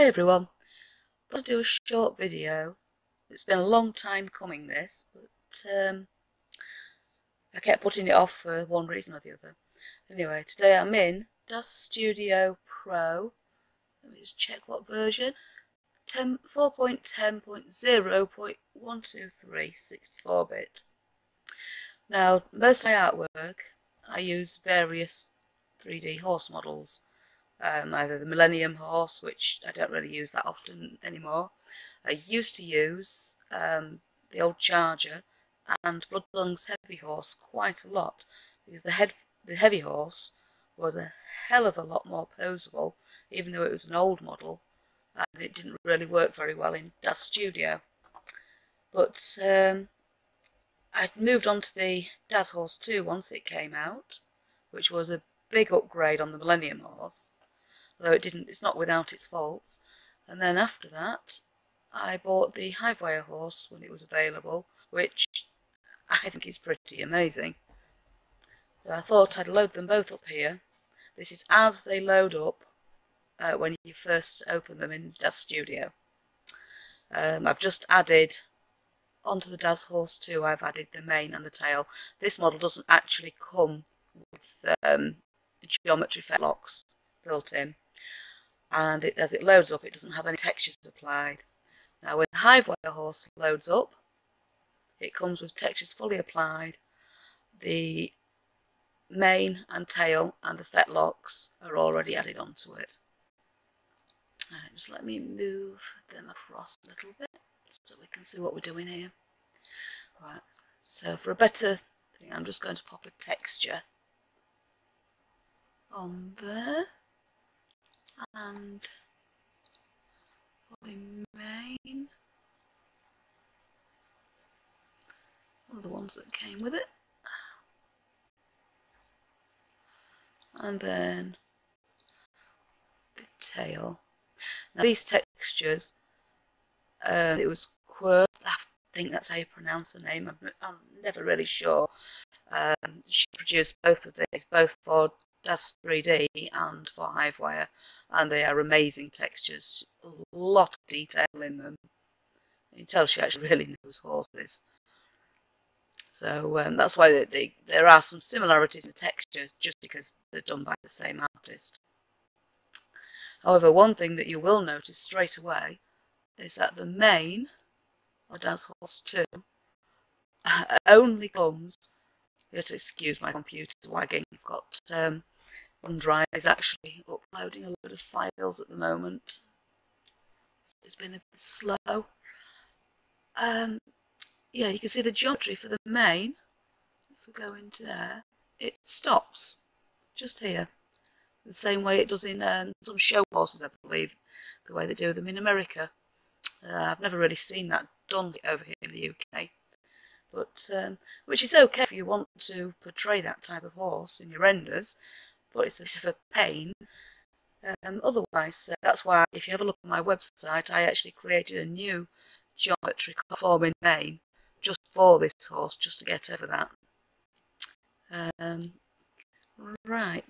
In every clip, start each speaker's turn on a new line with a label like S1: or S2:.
S1: Hey everyone, got to do a short video. It's been a long time coming this, but I kept putting it off for one reason or the other. Anyway, today I'm in Daz Studio Pro. Let me just check what version. 4.10.0.123 64-bit. Now, most of my artwork I use various 3D horse models. Either the Millennium Horse, which I don't really use that often anymore. I used to use the old Charger and Bloodlung's Heavy Horse quite a lot, because the Heavy Horse was a hell of a lot more poseable, even though it was an old model, and it didn't really work very well in Daz Studio. But I moved on to the Daz Horse 2 once it came out, which was a big upgrade on the Millennium Horse. Though it's not without its faults. And then after that, I bought the Hivewire Horse when it was available, which I think is pretty amazing. So I thought I'd load them both up here. This is as they load up when you first open them in Daz Studio. I've just added, onto the Daz Horse 2, I've added the mane and the tail. This model doesn't actually come with geometry fetlocks built in. And as it loads up, it doesn't have any textures applied. Now when the Hivewire Horse loads up, it comes with textures fully applied. The mane and tail and the fetlocks are already added onto it. Alright, just let me move them across a little bit so we can see what we're doing here. Right, so for a better thing, I'm just going to pop a texture on there. And for the mane, one of the ones that came with it, and then the tail. Now these textures, it was Quirk, I think that's how you pronounce the name, I'm never really sure. She produced both of these, both for Daz 3D and for Hivewire, and they are amazing textures, a lot of detail in them. You can tell she actually really knows horses. So that's why there are some similarities in the texture, just because they're done by the same artist. However, one thing that you will notice straight away is that the mane of Daz Horse 2 only comes, you have to excuse my computer lagging, I've got OneDrive is actually uploading a load of files at the moment. It's been a bit slow. Yeah, you can see the geometry for the mane. If we go into there, it stops just here. The same way it does in some show horses, I believe, the way they do them in America. I've never really seen that done over here in the UK. But which is okay if you want to portray that type of horse in your renders, but it's a bit of a pain. Otherwise, that's why if you have a look at my website, I actually created a new geometry conforming mane just for this horse, just to get over that. Right,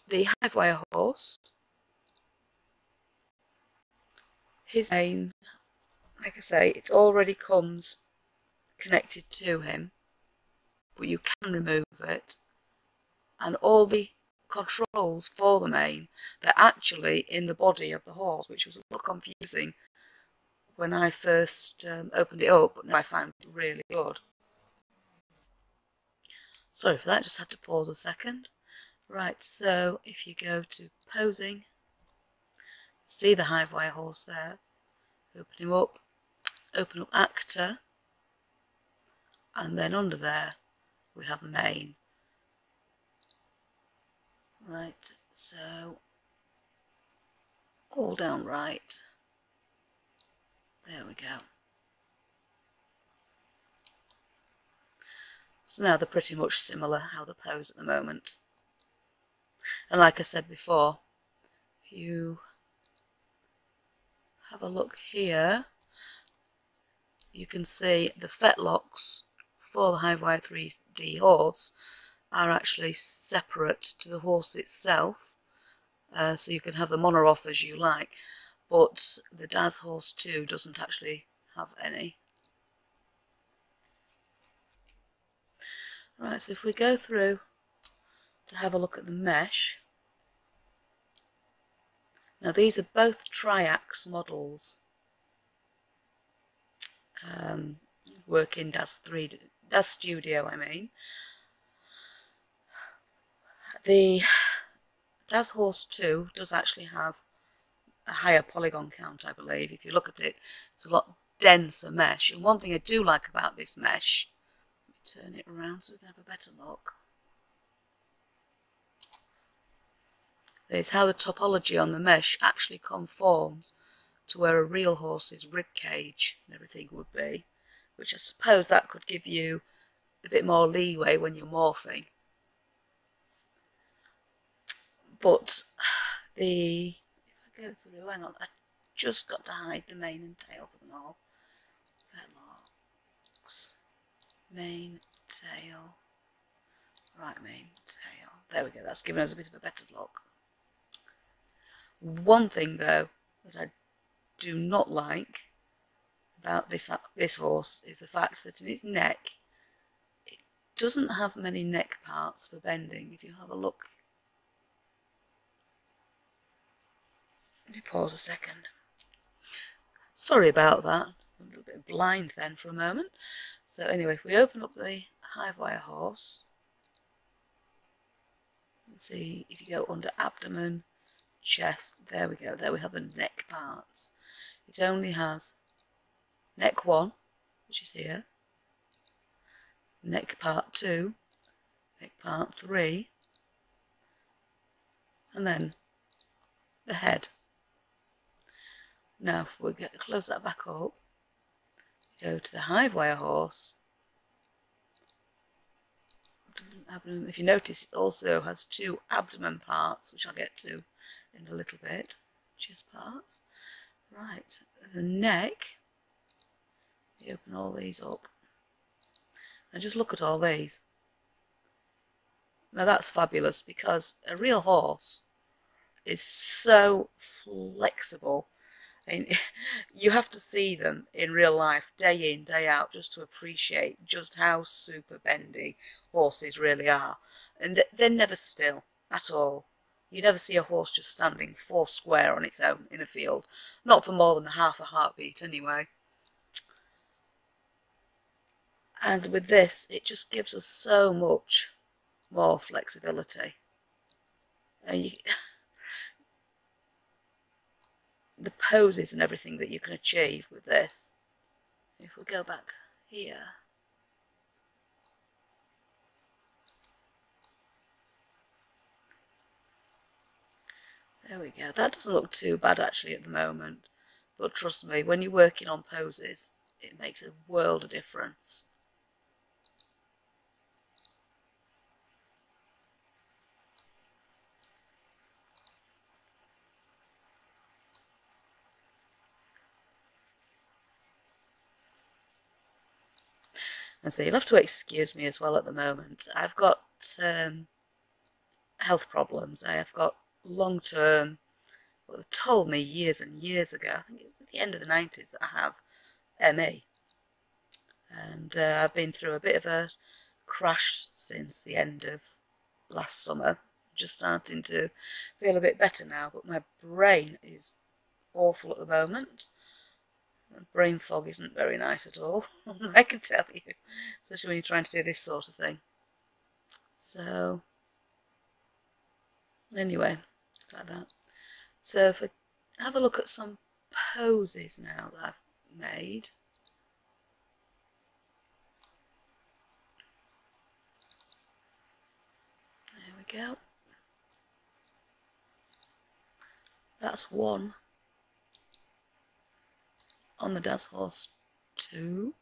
S1: the Hivewire Horse, his mane, like I say, it already comes connected to him, but you can remove it, and all the controls for the mane, they're actually in the body of the horse, which was a little confusing when I first opened it up, but now I found it really good. Sorry for that, just had to pause a second. Right, so if you go to posing, see the Hivewire Horse there, open him up, open up actor, and then under there we have mane. Right, so all down right. There we go. So now they're pretty much similar how they pose at the moment. And like I said before, if you have a look here, you can see the fetlocks for the Hivewire 3D horse are actually separate to the horse itself. so you can have them on or off as you like, but the Daz Horse 2 doesn't actually have any. Right, so if we go through to have a look at the mesh, now these are both Triax models, work in Daz Studio, I mean. The Daz Horse 2 does actually have a higher polygon count, I believe. If you look at it, it's a lot denser mesh. And one thing I do like about this mesh, let me turn it around so we can have a better look, is how the topology on the mesh actually conforms to where a real horse's rib cage and everything would be, which I suppose that could give you a bit more leeway when you're morphing. But if I go through, hang on, I just got to hide the mane and tail for them all. Fetlocks, mane, tail, right mane, tail. There we go, that's given us a bit of a better look. One thing though that I do not like about this horse is the fact that in its neck it doesn't have many neck parts for bending. If you have a look, let me pause a second. Sorry about that, I'm a little bit blind then for a moment. So anyway, if we open up the Hivewire Horse, let's see, if you go under abdomen, chest, there we go, there we have the neck parts. It only has neck 1, which is here, neck part 2, neck part 3, and then the head. Now if we close that back up, go to the Hivewire Horse, if you notice it also has 2 abdomen parts, which I'll get to in a little bit, chest parts. Right, the neck, you open all these up and just look at all these. Now that's fabulous because a real horse is so flexible. I mean, you have to see them in real life day in, day out just to appreciate just how super bendy horses really are. And they're never still at all. You never see a horse just standing 4 square on its own in a field. Not for more than half a heartbeat anyway. And with this, it just gives us so much more flexibility. And the poses and everything that you can achieve with this. If we go back here, there we go. That doesn't look too bad actually at the moment, but trust me, when you're working on poses, it makes a world of difference. And so you'll have to excuse me as well at the moment. I've got health problems. I have got long-term, well, they told me years and years ago, I think it was at the end of the 90s, that I have ME. And I've been through a bit of a crash since the end of last summer. Just starting to feel a bit better now, but my brain is awful at the moment. Brain fog isn't very nice at all, I can tell you, especially when you're trying to do this sort of thing. So anyway, like that. So if we have a look at some poses now that I've made. There we go. That's one on the Daz Horse 2.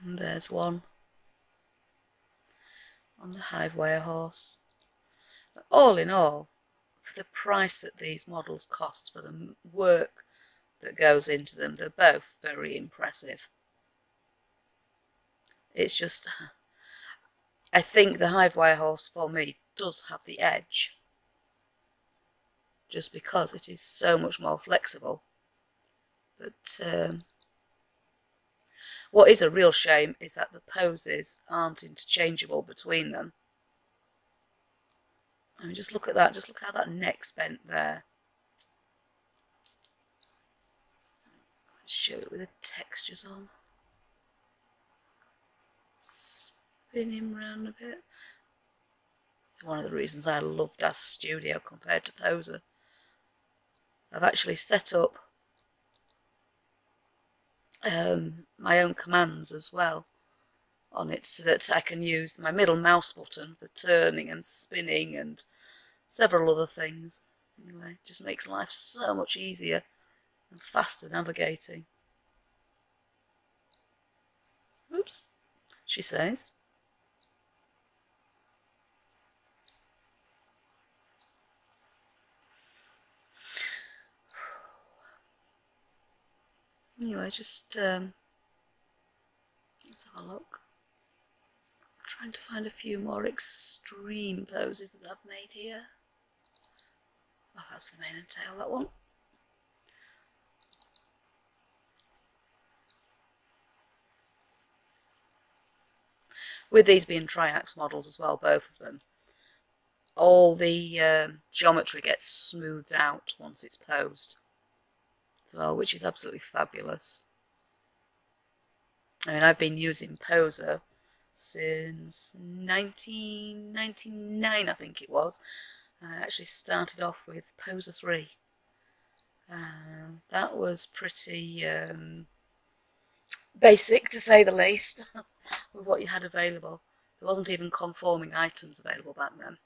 S1: And there's one on the Hivewire Horse. But all in all, for the price that these models cost, for the work that goes into them, they're both very impressive. It's just, I think the Hivewire Horse for me does have the edge, just because it is so much more flexible. But what is a real shame is that the poses aren't interchangeable between them. I mean, just look at that, just look how that neck's bent there. Let's show it with the textures on. Spin him round a bit. One of the reasons I love Daz Studio compared to Poser. I've actually set up my own commands as well on it, so that I can use my middle mouse button for turning and spinning and several other things. Anyway, it just makes life so much easier and faster navigating. Oops, she says. Anyway, just let's have a look. I'm trying to find a few more extreme poses that I've made here. Oh, that's the mane and tail, that one. With these being triax models as well, both of them, all the geometry gets smoothed out once it's posed as well, which is absolutely fabulous. I mean, I've been using Poser since 1999, I think it was. I actually started off with Poser 3. That was pretty basic, to say the least, with what you had available. There wasn't even conforming items available back then.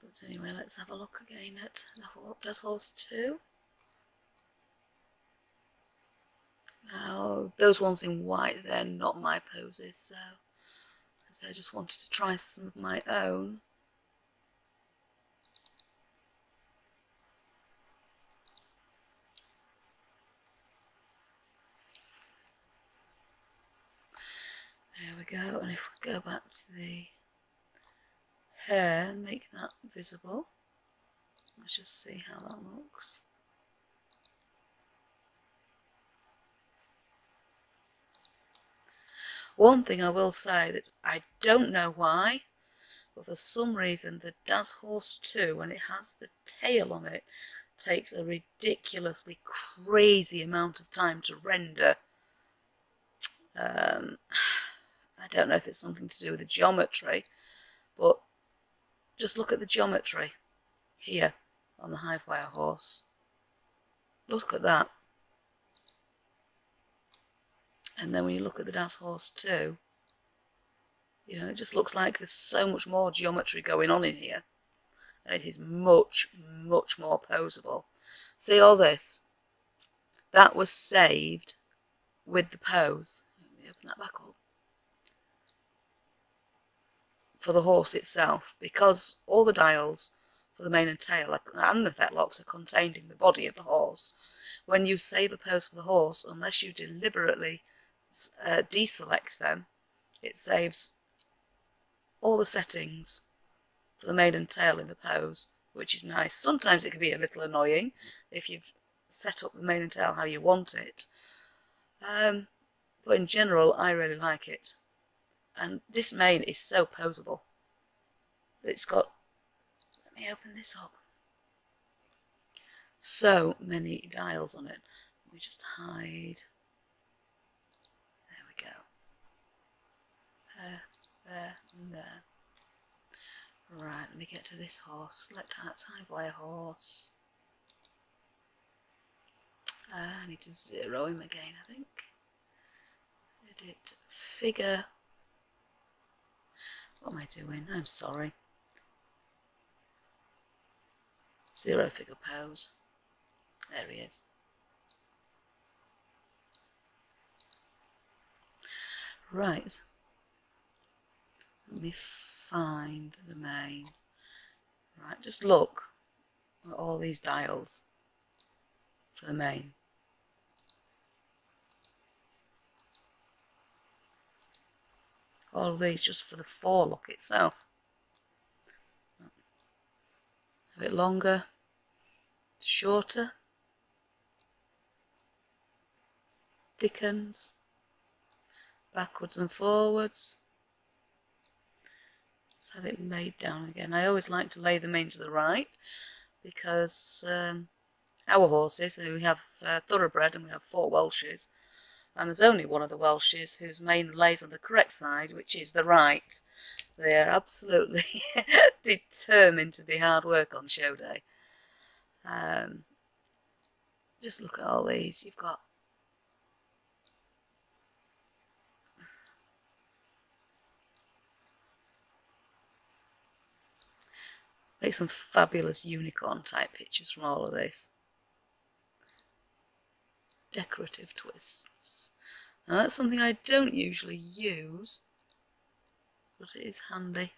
S1: But anyway, let's have a look again at the Daz Horse 2. Now, those ones in white, they're not my poses, so I just wanted to try some of my own. There we go, and if we go back to the hair and make that visible, let's just see how that looks. One thing I will say, that I don't know why, but for some reason the Daz Horse 2, when it has the tail on it, takes a ridiculously crazy amount of time to render. I don't know if it's something to do with the geometry, but just look at the geometry here on the Hivewire Horse. Look at that. And then when you look at the Daz Horse 2, you know, it just looks like there's so much more geometry going on in here. And it is much, much more posable. See all this? That was saved with the pose. Let me open that back up. For the horse itself, because all the dials for the mane and tail and the fetlocks are contained in the body of the horse. When you save a pose for the horse, unless you deliberately deselect them, it saves all the settings for the mane and tail in the pose, which is nice. Sometimes it can be a little annoying if you've set up the mane and tail how you want it, but in general I really like it. And this mane is so posable. It's got, let me open this up, so many dials on it. Let me just hide. There we go. There, and there. Right, let me get to this horse. Select Hivewire Horse. I need to zero him again, I think. Edit figure. What am I doing? I'm sorry. Zero figure pose. There he is. Right. Let me find the mane. Right, just look. all these dials for the mane. All of these just for the forelock itself. A bit longer, shorter, thickens, backwards and forwards. Let's have it laid down again. I always like to lay the mane to the right because our horses, we have thoroughbred and we have 4 Welshes, and there's only one of the Welshes whose mane lays on the correct side, which is the right. They are absolutely determined to be hard work on show day. Just look at all these. You've got make some fabulous unicorn type pictures from all of this. Decorative twists. Now that's something I don't usually use, but it is handy.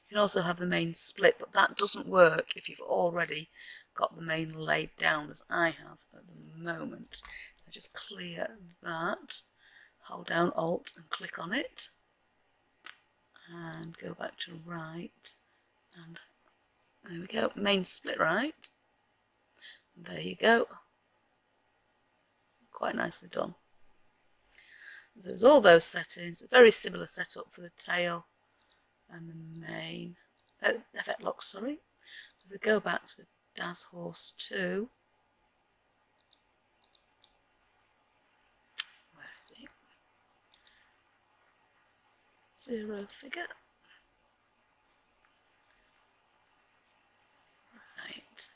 S1: You can also have the mane split, but that doesn't work if you've already got the mane laid down as I have at the moment. I just clear that, hold down Alt and click on it, and go back to right, and there we go, mane split right. There you go. Quite nicely done. So there's all those settings, a very similar setup for the tail and the mane, the fetlock, sorry. So if we go back to the Daz Horse 2, where is it? 0 figure. Right.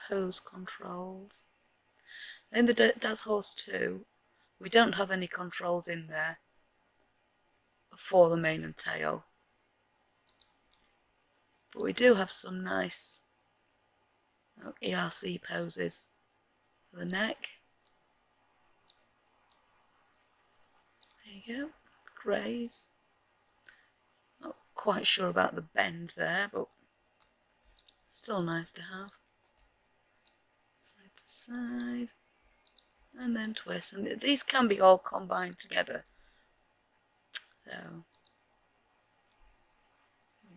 S1: Pose controls. In the Daz Horse 2, we don't have any controls in there for the mane and tail, but we do have some nice ERC poses for the neck. There you go, greys. Not quite sure about the bend there, but still nice to have. Side to side, and then twist, and these can be all combined together. So there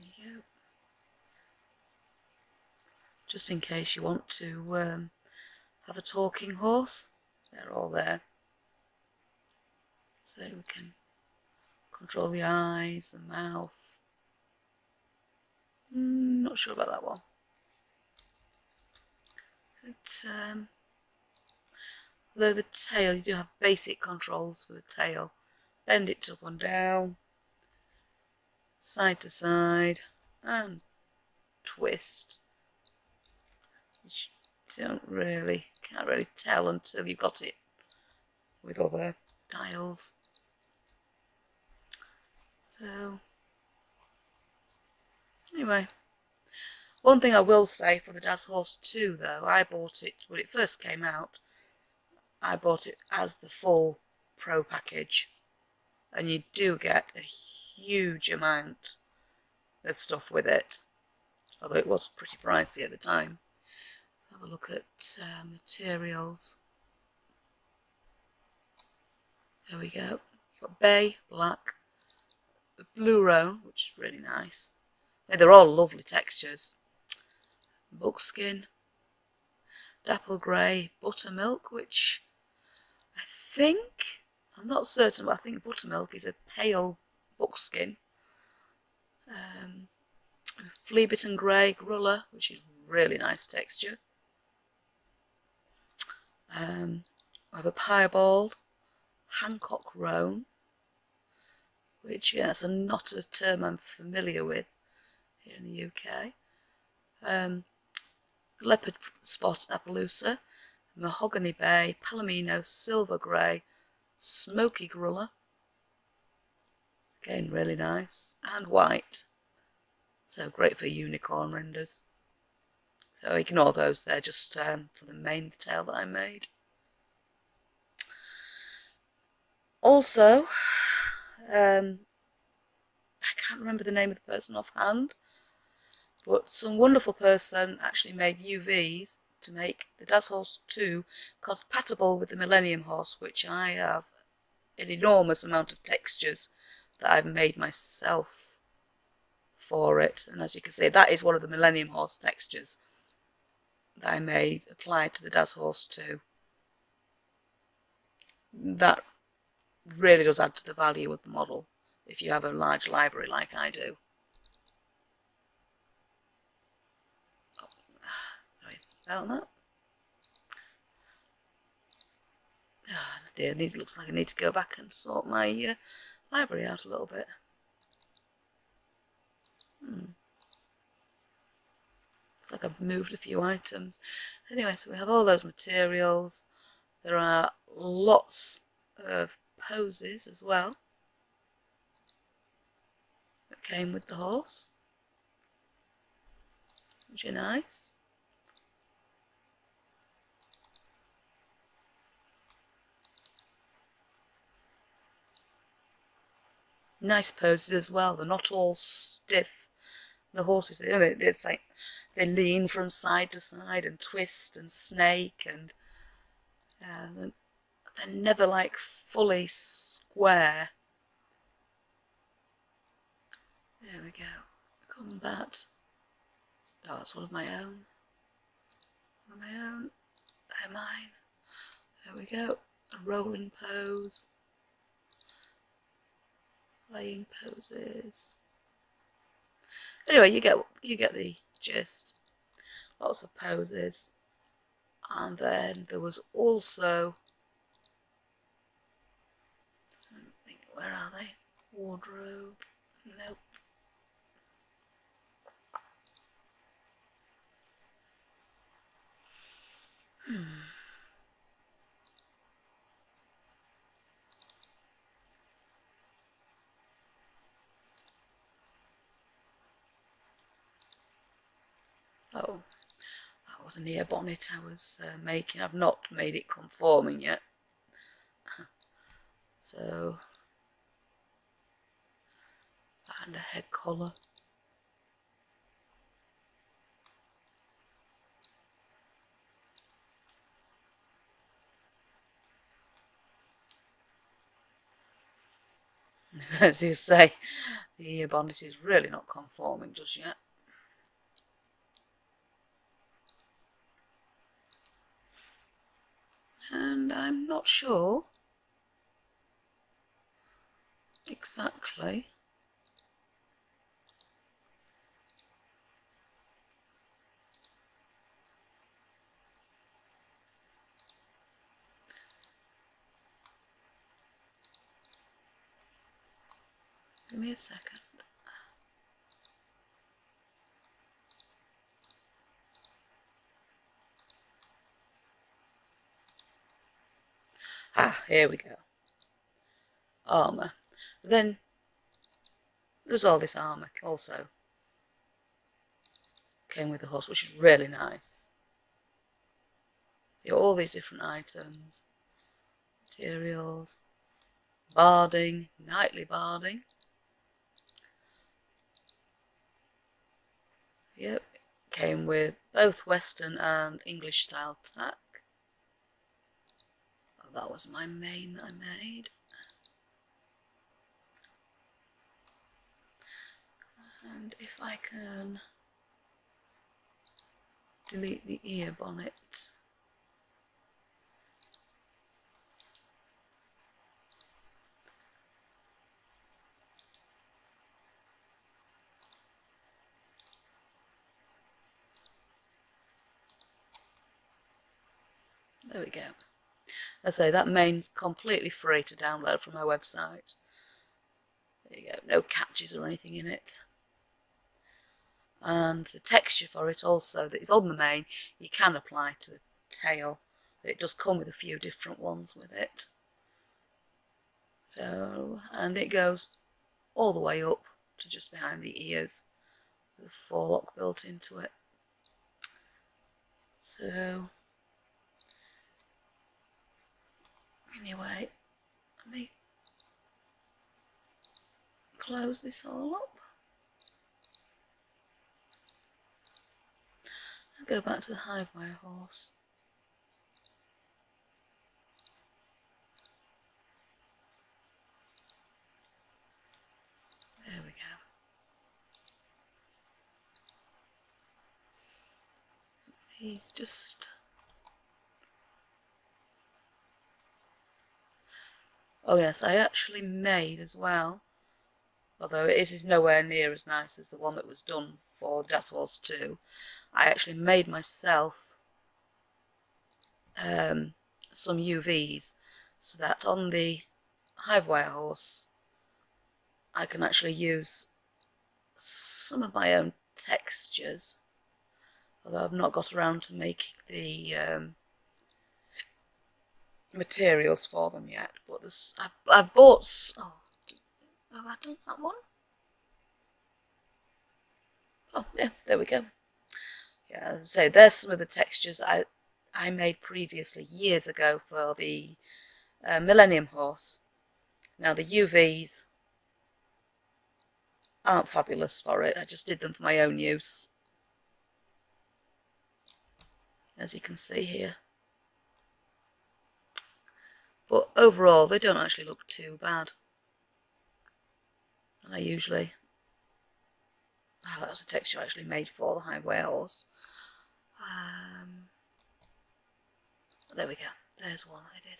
S1: you go. Just in case you want to have a talking horse, they're all there. So we can control the eyes, the mouth. Not sure about that one. But, although the tail, you do have basic controls for the tail. Bend it up and down, side to side, and twist. Which can't really tell until you've got it with other dials. So anyway, one thing I will say for the Daz Horse 2 though, I bought it when it first came out. I bought it as the full Pro package, and you do get a huge amount of stuff with it, although it was pretty pricey at the time. Have a look at materials. There we go. You've got bay, black, the blue roan, which is really nice. They're all lovely textures. Buckskin, dapple grey, buttermilk, which I think, I'm not certain, but I think buttermilk is a pale buckskin. Flea bitten grey, grulla, which is really nice texture. I have a piebald, Hancock roan, which, yeah, that's not a term I'm familiar with here in the UK. Leopard spot Appaloosa, mahogany bay, palomino, silver grey, smoky grulla, again really nice, and white, so great for unicorn renders. So ignore those, they're just for the main tail that I made. Also, I can't remember the name of the person offhand, But some wonderful person actually made UVs to make the Daz Horse 2 compatible with the Millennium Horse, which I have an enormous amount of textures that I've made myself for it. And as you can see, that is one of the Millennium Horse textures that I made applied to the Daz Horse 2. That really does add to the value of the model if you have a large library like I do. Oh, sorry about that. Oh dear, it looks like I need to go back and sort my library out a little bit. Looks like I've moved a few items. Anyway, so we have all those materials. There are lots of poses as well that came with the horse, which are nice. Nice poses as well. They're not all stiff. The horses, it's like they lean from side to side and twist and snake, and they're never like fully square. There we go. Combat. Oh, that's one of my own. One of my own. They're mine. There we go. A rolling pose. Laying poses. Anyway, you get the gist. Lots of poses. And then there was also, where are they? Wardrobe. Nope. Oh, that was an ear bonnet I was making. I've not made it conforming yet. So, and a head collar. As you say, the ear bonnet is really not conforming just yet. And I'm not sure exactly give me a second. Ah, here we go. Armour. Then there's all this armour also came with the horse, which is really nice. See all these different items, materials, barding, knightly barding. Yep, came with both Western and English style tack. Oh, that was my mane that I made. And if I can delete the ear bonnet. There we go. I say that mane's completely free to download from my website. There you go, no catches or anything in it. And the texture for it also that is on the mane, you can apply to the tail. It does come with a few different ones with it. So, and it goes all the way up to just behind the ears with a forelock built into it. So, anyway, let me close this all up. Go back to the Hivewire Horse. There we go. He's just... Oh yes, I actually made as well, although it is nowhere near as nice as the one that was done for Daz Horse 2. I actually made myself some UVs so that on the Hivewire Horse I can actually use some of my own textures, although I've not got around to making the materials for them yet. But this, I've bought. Oh, have I done that one? Oh yeah, there we go. Yeah, so there's some of the textures I made previously years ago for the Millennium Horse. Now the UVs aren't fabulous for it. I just did them for my own use, as you can see here. But overall, they don't actually look too bad. And I usually... Oh, that was a texture I actually made for the Hivewire Horse. There we go. There's one I did.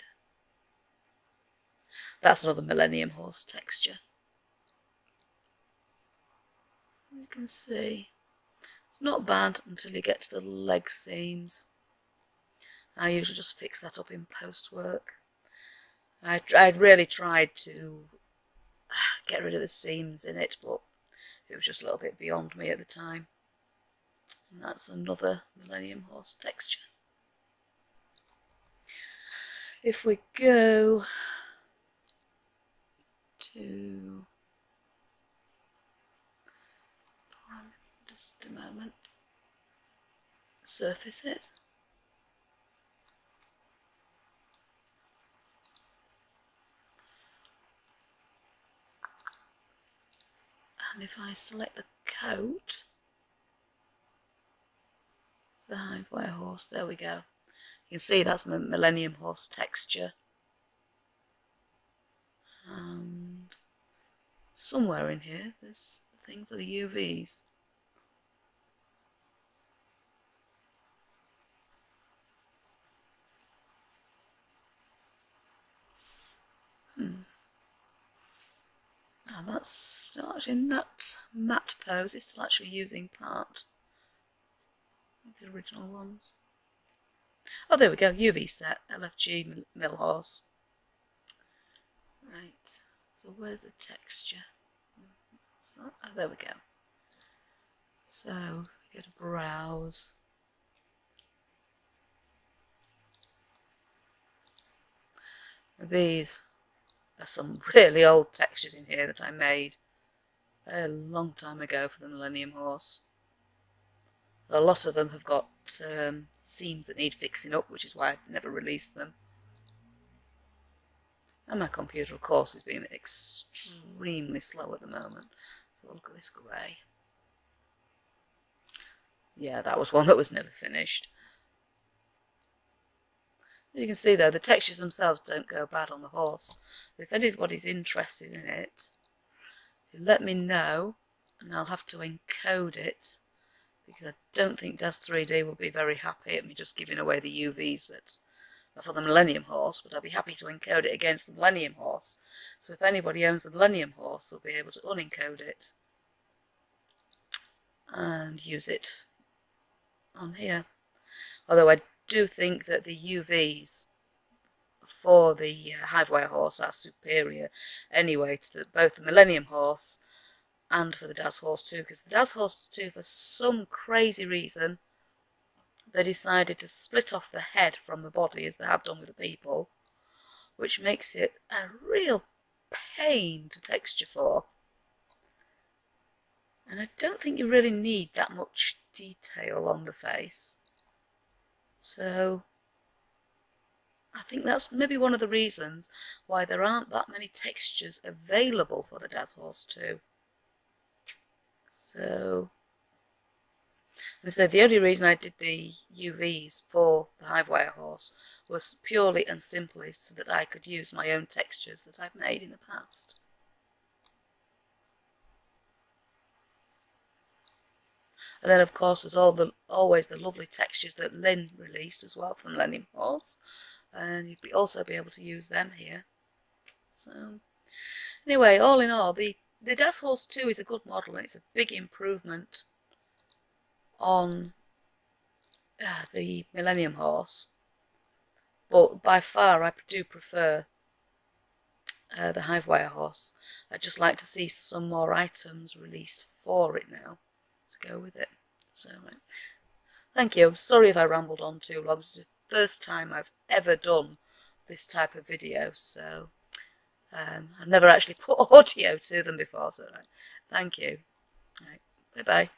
S1: That's another Millennium Horse texture. You can see it's not bad until you get to the leg seams. I usually just fix that up in post work. I'd really tried to get rid of the seams in it, but it was just a little bit beyond me at the time. And that's another Millennium Horse texture. If we go to... just a moment. Surfaces. And if I select the coat, the Hivewire Horse, there we go. You can see that's my Millennium Horse texture. And somewhere in here there's a thing for the UVs. Now that's still actually in that matte pose, it's still actually using part of the original ones. Oh, there we go, UV set, LFG Mill Horse. Right, so where's the texture? Oh, there we go. So, we go to browse. These are some really old textures in here that I made a long time ago for the Millennium Horse. A lot of them have got seams that need fixing up, which is why I've never released them. And my computer, of course, is being extremely slow at the moment. So look at this grey. Yeah, that was one that was never finished. As you can see though, the textures themselves don't go bad on the horse. If anybody's interested in it, let me know and I'll have to encode it, because I don't think Daz 3D will be very happy at me just giving away the UVs that are for the Millennium Horse, but I'll be happy to encode it against the Millennium Horse. So if anybody owns the Millennium Horse, they'll be able to unencode it and use it on here. Although I do think that the UVs for the Hivewire Horse are superior anyway to both the Millennium Horse and for the Daz Horse 2, because the Daz Horse 2, for some crazy reason, they decided to split off the head from the body as they have done with the people, which makes it a real pain to texture for. And I don't think you really need that much detail on the face. So I think that's maybe one of the reasons why there aren't that many textures available for the Daz Horse 2. So And so the only reason I did the UVs for the Hivewire Horse was purely and simply so that I could use my own textures that I've made in the past. And then of course there's always the lovely textures that Lynn released as well from Millennium Horse, and you'd also be able to use them here. So anyway, all in all, the Daz Horse 2 is a good model, and it's a big improvement on the Millennium Horse, but by far I do prefer the Hivewire Horse. I'd just like to see some more items released for it now to go with it. So thank you. I'm sorry if I rambled on too long. This is the first time I've ever done this type of video, so I've never actually put audio to them before, so thank you. Right, bye-bye.